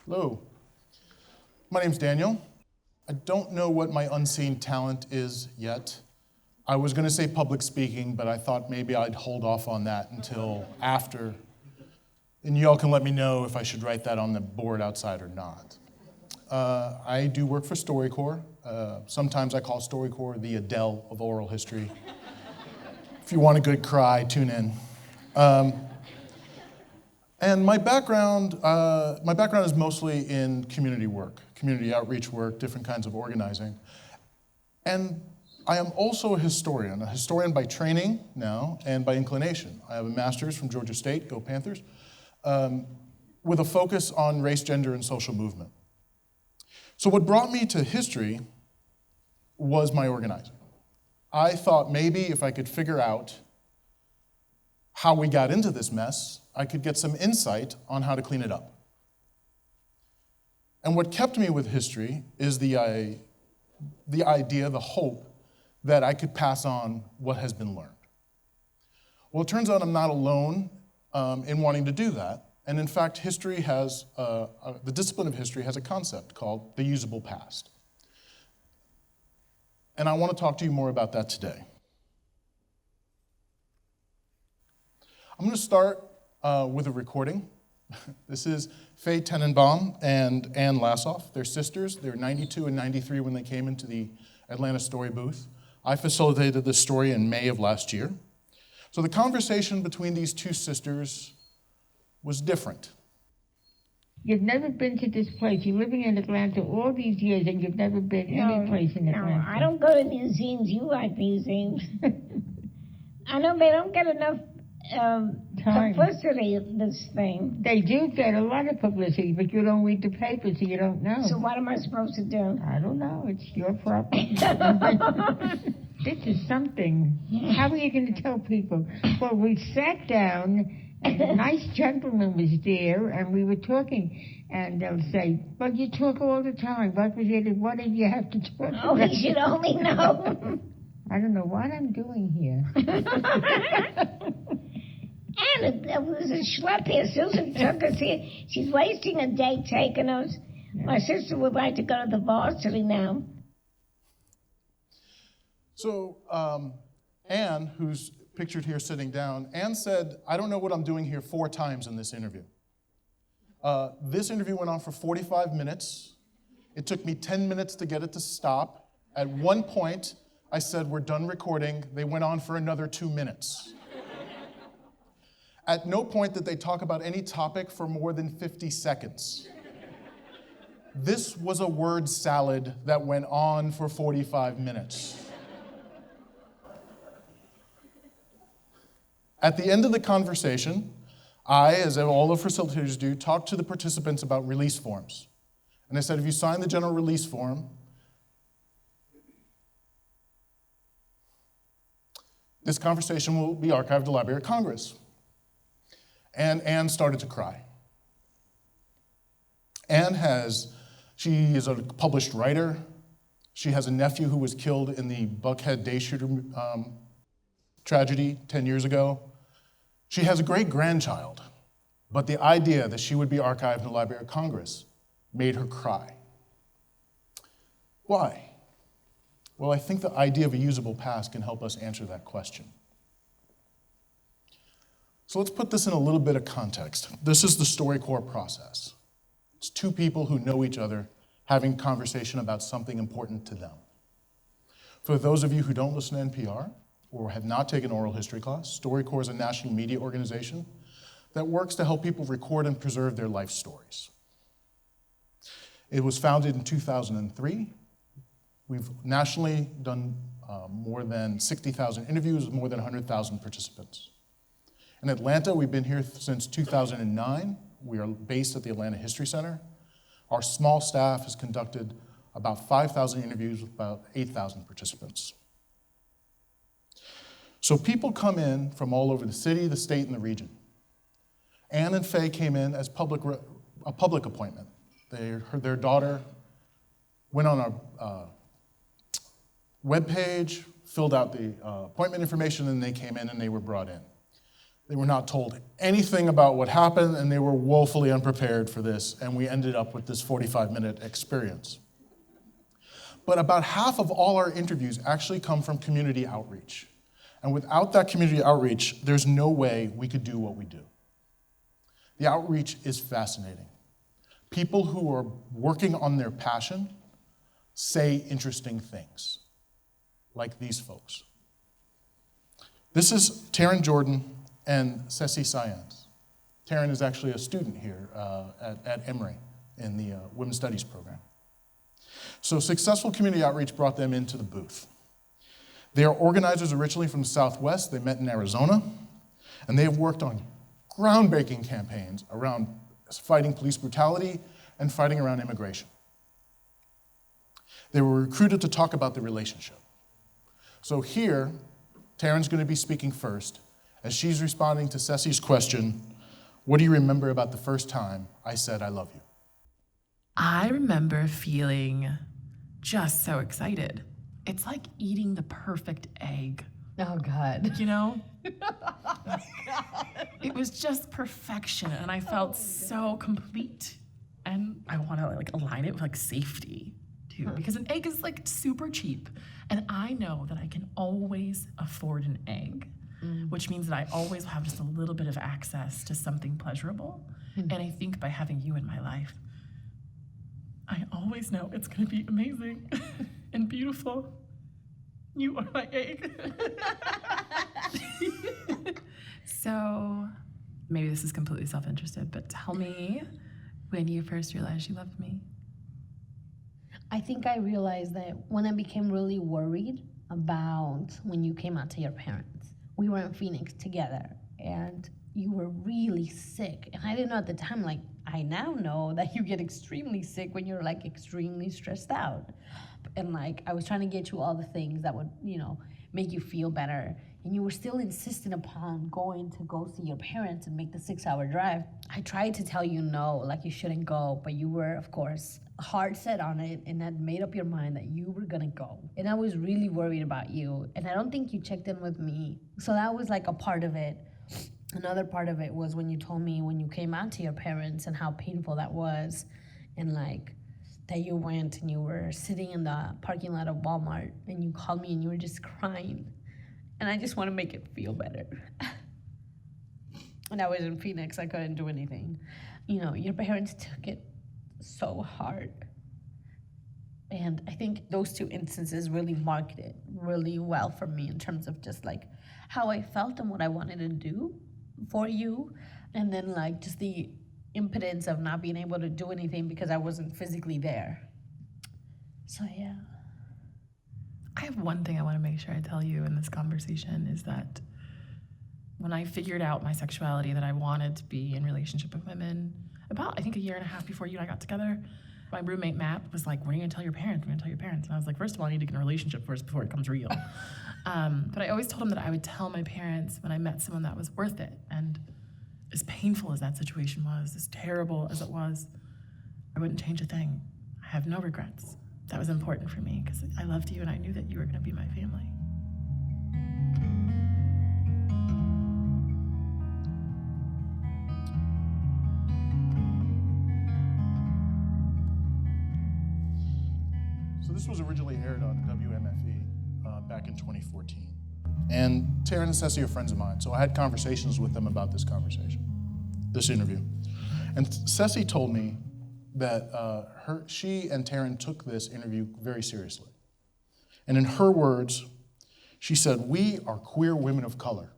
Hello, my name's Daniel. I don't know what my unseen talent is yet. I was going to say public speaking, but I thought maybe I'd hold off on that until after, and y'all can let me know if I should write that on the board outside or not. I do work for StoryCorps. Sometimes I call StoryCorps the Adele of oral history. If you want a good cry, tune in. And my background is mostly in community work, community outreach work, different kinds of organizing. And I am also a historian by training now and by inclination. I have a master's from Georgia State, go Panthers, with a focus on race, gender, and social movement. So what brought me to history was my organizing. I thought maybe if I could figure out how we got into this mess, I could get some insight on how to clean it up. And what kept me with history is the idea, the hope, that I could pass on what has been learned. Well, it turns out I'm not alone in wanting to do that. And in fact, history has, the discipline of history has a concept called the usable past. And I want to talk to you more about that today. I'm going to start with a recording. This is Faye Tenenbaum and Ann Lassoff. They're sisters. They're 92 and 93 when they came into the Atlanta Story booth. I facilitated this story in May of last year. So the conversation between these two sisters was different. You've never been to this place. You're living in Atlanta all these years and you've never been any place in Atlanta. No, I don't go to museums. You like museums. I know they don't get enough publicity of this thing. They do get a lot of publicity, but you don't read the paper, so you don't know. So what am I supposed to do? I don't know. It's your problem. This is something. How are you going to tell people? Well, we sat down, and a nice gentleman was there, and we were talking. And they'll say, well, you talk all the time. What did you have to talk about? Oh, he should only know. I don't know what I'm doing here. And it was a schlep here. Susan took us here. She's wasting a day taking us. Yeah. My sister would like to go to the varsity now. So Ann, who's pictured here sitting down, Ann said, I don't know what I'm doing here 4 times in this interview. This interview went on for 45 minutes. It took me 10 minutes to get it to stop. At one point, I said, we're done recording. They went on for another 2 minutes. At no point did they talk about any topic for more than 50 seconds. This was a word salad that went on for 45 minutes. At the end of the conversation, I, as all the facilitators do, talked to the participants about release forms. And I said, if you sign the general release form, this conversation will be archived at the Library of Congress. And Ann started to cry. She is a published writer. She has a nephew who was killed in the Buckhead day shooter tragedy 10 years ago. She has a great-grandchild, but the idea that she would be archived in the Library of Congress made her cry. Why? Well, I think the idea of a usable past can help us answer that question. So let's put this in a little bit of context. This is the StoryCorps process. It's 2 people who know each other having a conversation about something important to them. For those of you who don't listen to NPR or have not taken oral history class, StoryCorps is a national media organization that works to help people record and preserve their life stories. It was founded in 2003. We've nationally done more than 60,000 interviews with more than 100,000 participants. In Atlanta, we've been here since 2009. We are based at the Atlanta History Center. Our small staff has conducted about 5,000 interviews with about 8,000 participants. So people come in from all over the city, the state, and the region. Ann and Faye came in as a public appointment. Their daughter went on our webpage, filled out the appointment information, and they came in and they were brought in. They were not told anything about what happened, and they were woefully unprepared for this, and we ended up with this 45-minute experience. But about half of all our interviews actually come from community outreach. And without that community outreach, there's no way we could do what we do. The outreach is fascinating. People who are working on their passion say interesting things, like these folks. This is Taryn Jordan and Ceci Sayans. Taryn is actually a student here at Emory in the Women's Studies program. So successful community outreach brought them into the booth. They are organizers originally from the Southwest. They met in Arizona, and they have worked on groundbreaking campaigns around fighting police brutality and fighting around immigration. They were recruited to talk about the relationship. So here, Taryn's going to be speaking first, as she's responding to Ceci's question, what do you remember about the first time I said I love you? I remember feeling just so excited. It's like eating the perfect egg. Oh, God. You know? It was just perfection, and I felt so complete. And I want to align it with safety too, because an egg is super cheap, and I know that I can always afford an egg, which means that I always have just a little bit of access to something pleasurable. And I think by having you in my life, I always know it's going to be amazing and beautiful. You are my egg. So maybe this is completely self-interested, but tell me when you first realized you loved me. I think I realized that when I became really worried about when you came out to your parents. We were in Phoenix together, and you were really sick. And I didn't know at the time, I now know that you get extremely sick when you're extremely stressed out. And I was trying to get you all the things that would, make you feel better. And you were still insistent upon going to go see your parents and make the 6-hour drive. I tried to tell you no, you shouldn't go, but you were, of course, hard set on it and had made up your mind that you were gonna go. And I was really worried about you, and I don't think you checked in with me. So that was a part of it. Another part of it was when you told me when you came out to your parents and how painful that was, and that you went and you were sitting in the parking lot of Walmart and you called me and you were just crying. And I just want to make it feel better. And I was in Phoenix, I couldn't do anything. Your parents took it so hard. And I think those two instances really marked it really well for me in terms of just how I felt and what I wanted to do for you. And then just the impotence of not being able to do anything because I wasn't physically there. So yeah. I have one thing I want to make sure I tell you in this conversation is that when I figured out my sexuality, that I wanted to be in relationship with women, about, I think, a year and a half before you and I got together, my roommate, Matt, was like, when are you going to tell your parents? When are you going to tell your parents? And I was like, first of all, I need to get in a relationship first before it becomes real. But I always told him that I would tell my parents when I met someone that was worth it. And as painful as that situation was, as terrible as it was, I wouldn't change a thing. I have no regrets. That was important for me because I loved you and I knew that you were going to be my family. So this was originally aired on WMFE back in 2014. And Taryn and Ceci are friends of mine, so I had conversations with them about this interview. And Ceci told me that she and Taryn took this interview very seriously. And in her words, she said, "We are queer women of color.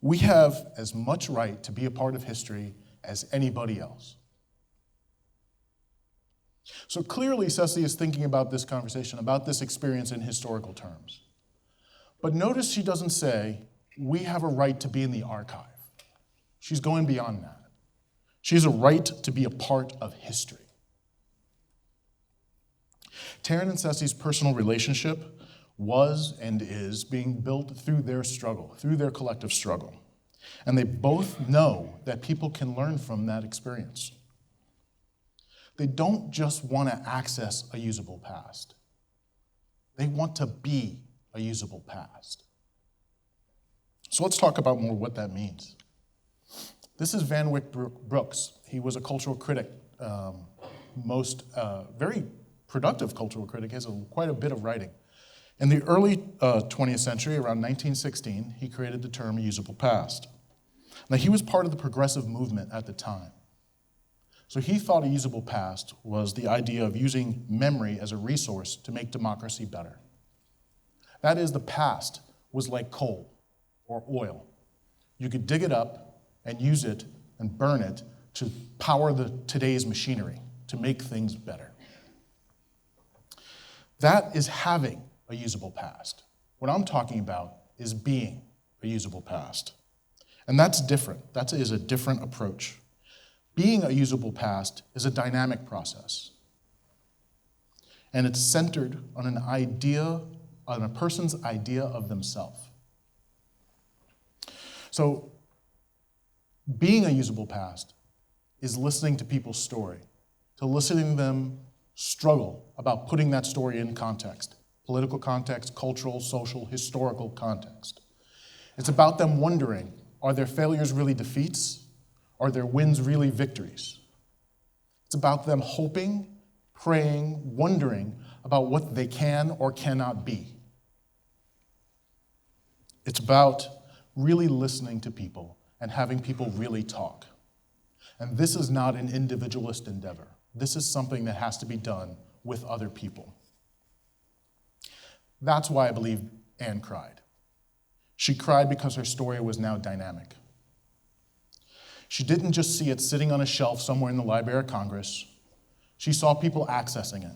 We have as much right to be a part of history as anybody else." So clearly, Ceci is thinking about this conversation, about this experience in historical terms. But notice she doesn't say, we have a right to be in the archive. She's going beyond that. She has a right to be a part of history. Taryn and Ceci's personal relationship was and is being built through their struggle, through their collective struggle. And they both know that people can learn from that experience. They don't just want to access a usable past. They want to be a usable past. So let's talk about more what that means. This is Van Wyck Brooks. He was a cultural critic, very productive cultural critic, has quite a bit of writing. In the early 20th century, around 1916, he created the term usable past. Now, he was part of the progressive movement at the time. So he thought a usable past was the idea of using memory as a resource to make democracy better. That is, the past was like coal or oil. You could dig it up and use it and burn it to power today's machinery, to make things better. That is having a usable past. What I'm talking about is being a usable past. And that's different. That is a different approach. Being a usable past is a dynamic process. And it's centered on an idea, on a person's idea of themselves. So, being a usable past is listening to people's story, to listening to them struggle about putting that story in context, political context, cultural, social, historical context. It's about them wondering, are their failures really defeats? Are their wins really victories? It's about them hoping, praying, wondering about what they can or cannot be. It's about really listening to people and having people really talk. And this is not an individualist endeavor. This is something that has to be done with other people. That's why I believe Anne cried. She cried because her story was now dynamic. She didn't just see it sitting on a shelf somewhere in the Library of Congress. She saw people accessing it.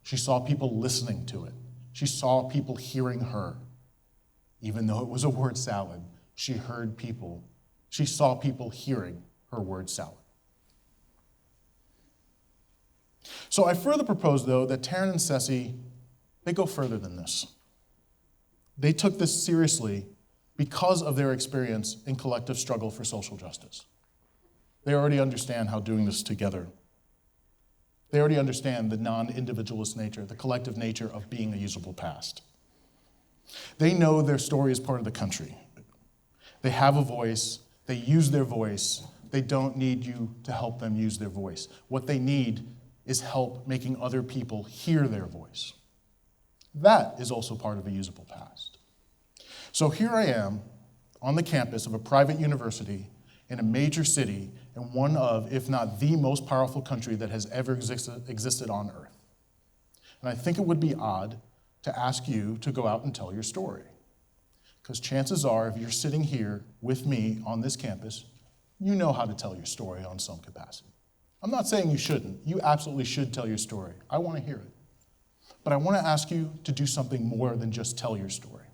She saw people listening to it. She saw people hearing her. Even though it was a word salad, she heard people. She saw people hearing her word salad. So I further propose, though, that Taryn and Ceci, they go further than this. They took this seriously because of their experience in collective struggle for social justice. They already understand how doing this together. They already understand the non-individualist nature, the collective nature of being a usable past. They know their story is part of the country. They have a voice. They use their voice. They don't need you to help them use their voice. What they need is help making other people hear their voice. That is also part of a usable past. So here I am on the campus of a private university in a major city in one of, if not the most powerful country that has ever existed on earth. And I think it would be odd to ask you to go out and tell your story. Because chances are, if you're sitting here with me on this campus, you know how to tell your story on some capacity. I'm not saying you shouldn't. You absolutely should tell your story. I want to hear it. But I want to ask you to do something more than just tell your story.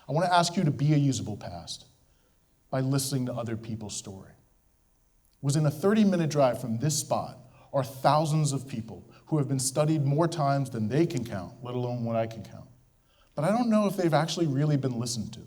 I want to ask you to be a usable past by listening to other people's story. Within a 30-minute drive from this spot are thousands of people who have been studied more times than they can count, let alone what I can count. But I don't know if they've actually really been listened to.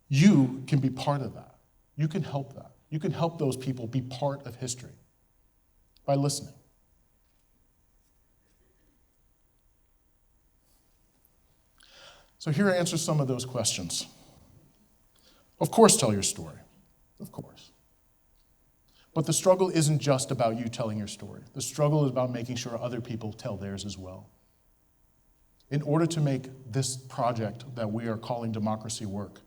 You can be part of that. You can help that. You can help those people be part of history by listening. So here I answer some of those questions. Of course, tell your story. Of course. But the struggle isn't just about you telling your story. The struggle is about making sure other people tell theirs as well. In order to make this project that we are calling democracy work,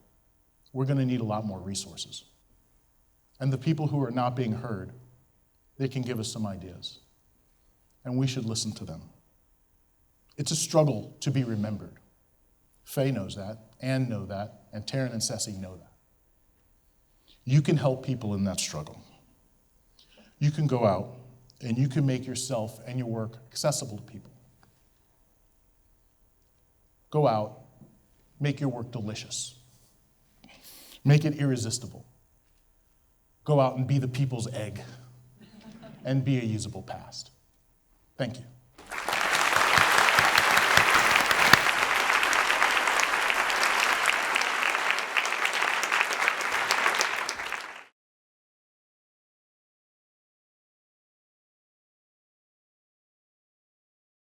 we're going to need a lot more resources. And the people who are not being heard, they can give us some ideas. And we should listen to them. It's a struggle to be remembered. Faye knows that, Anne knows that, and Taryn and Ceci know that. You can help people in that struggle. You can go out and you can make yourself and your work accessible to people. Go out, make your work delicious. Make it irresistible. Go out and be the people's egg and be a usable past. Thank you.